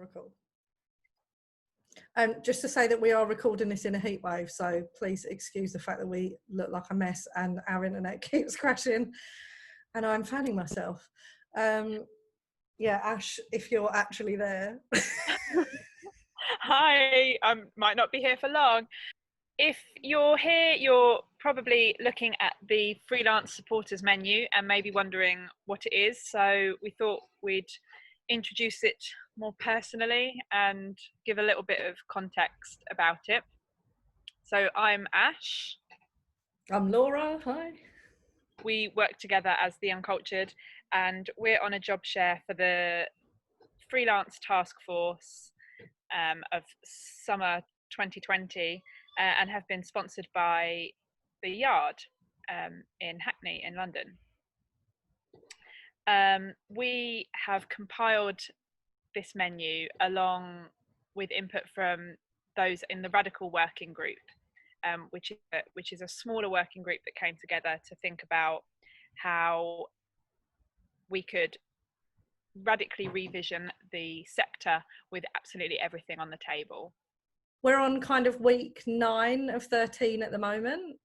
record. Just to say that we are recording this in a heat wave, so please excuse the fact that we look like a mess and our internet keeps crashing and I'm fanning myself. Yeah, Ash, if you're actually there. Hi, I might not be here for long. If you're here, you're probably looking at the Freelance Supporters menu and maybe wondering what it is. So we thought we'd introduce it more personally and give a little bit of context about it. So I'm Ash. I'm Laura, hi. We work together as the Uncultured and we're on a job share for the Freelance Task Force of summer 2020 and have been sponsored by the Yard in Hackney in London. We have compiled this menu along with input from those in the Radical Working Group, which is a smaller working group that came together to think about how we could radically revision the sector with absolutely everything on the table. We're on kind of week 9 of 13 at the moment.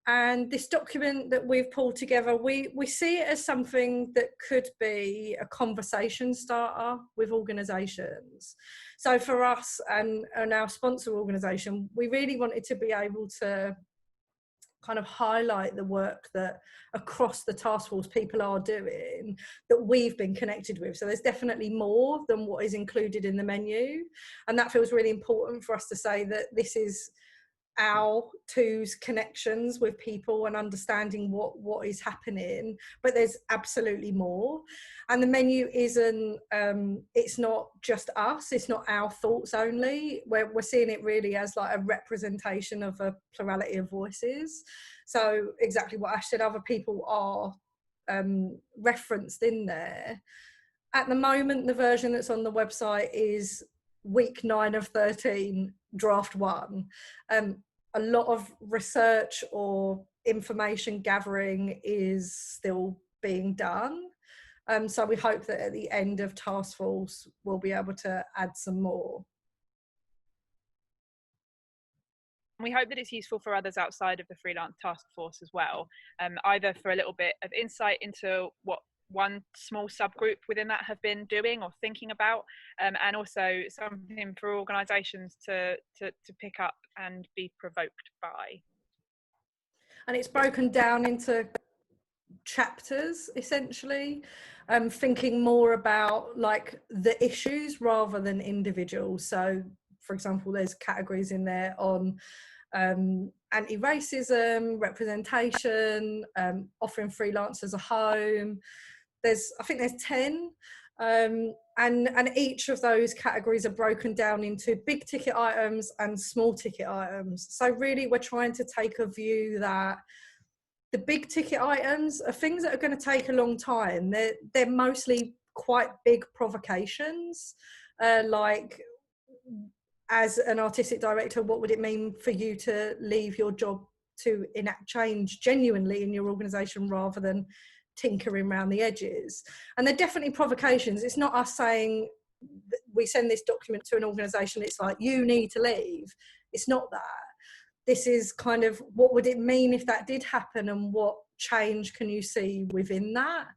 And this document that we've pulled together, we see it as something that could be a conversation starter with organisations. So for us and our sponsor organisation, we really wanted to be able to kind of highlight the work that across the task force people are doing that we've been connected with. So there's definitely more than what is included in the menu, and that feels really important for us to say that this is our two's connections with people and understanding what is happening, but there's absolutely more. And the menu isn't it's not just us, it's not our thoughts only. We're seeing it really as like a representation of a plurality of voices. So exactly what Ash said, other people are referenced in there. At the moment, the version that's on the website is week 9 of 13, draft 1. A lot of research or information gathering is still being done. So we hope that at the end of Task Force, we'll be able to add some more. We hope that it's useful for others outside of the Freelance Task Force as well, either for a little bit of insight into what one small subgroup within that have been doing or thinking about, and also something for organisations to pick up and be provoked by. And it's broken down into chapters essentially, thinking more about like the issues rather than individuals. So for example, there's categories in there on anti-racism, representation, offering freelancers a home. I think there's 10, and each of those categories are broken down into big ticket items and small ticket items. So really we're trying to take a view that the big ticket items are things that are going to take a long time. They're mostly quite big provocations, like as an artistic director, what would it mean for you to leave your job to enact change genuinely in your organisation rather than tinkering around the edges? And they're definitely provocations. It's not us saying we send this document to an organisation, it's like, you need to leave. It's not that. This is kind of, what would it mean if that did happen and what change can you see within that?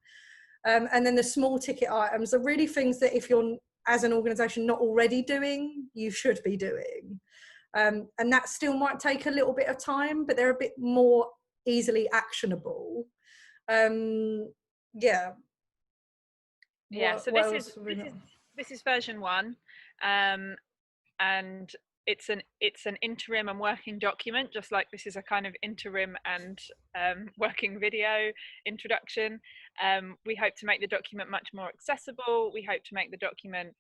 And then the small ticket items are really things that if you're, as an organisation, not already doing, you should be doing. And that still might take a little bit of time, but they're a bit more easily actionable. Yeah. So this is version 1, and it's an interim and working document, just like this is a kind of interim and working video introduction. We hope to make the document much more accessible. We hope to make the document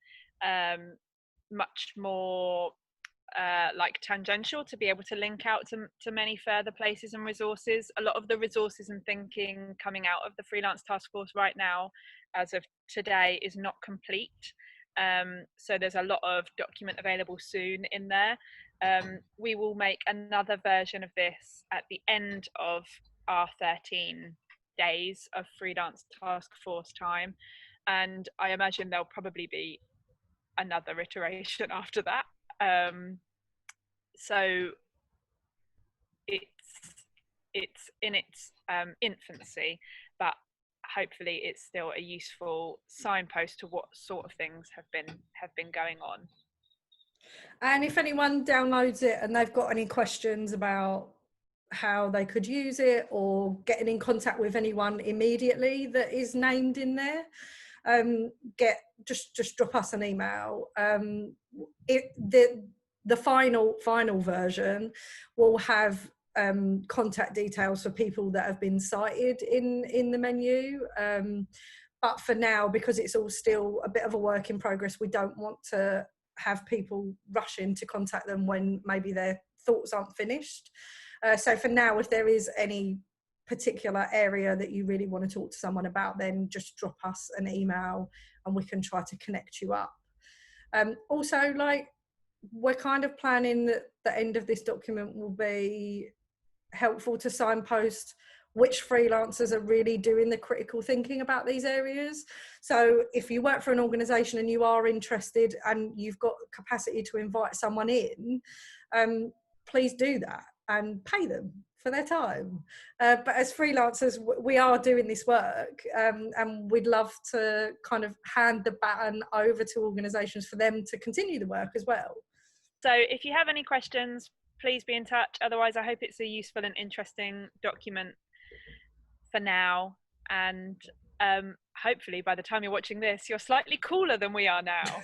much more like tangential, to be able to link out to many further places and resources. A lot of the resources and thinking coming out of the Freelance Task Force right now, as of today, is not complete. So there's a lot of document available soon in there. We will make another version of this at the end of our 13 days of Freelance Task Force time. and I imagine there'll probably be another iteration after that. So it's in its infancy, but hopefully it's still a useful signpost to what sort of things have been going on. And if anyone downloads it and they've got any questions about how they could use it, or getting in contact with anyone immediately that is named in there, just drop us an email. The final version will have contact details for people that have been cited in the menu. But for now, because it's all still a bit of a work in progress, we don't want to have people rushing to contact them when maybe their thoughts aren't finished. So for now, if there is any particular area that you really want to talk to someone about, then just drop us an email and we can try to connect you up. Also, like, we're kind of planning that the end of this document will be helpful to signpost which freelancers are really doing the critical thinking about these areas. So if you work for an organisation and you are interested and you've got capacity to invite someone in, please do that and pay them for their time. But as freelancers, we are doing this work, and we'd love to kind of hand the baton over to organisations for them to continue the work as well. So if you have any questions, please be in touch. Otherwise, I hope it's a useful and interesting document for now. And hopefully by the time you're watching this, you're slightly cooler than we are now.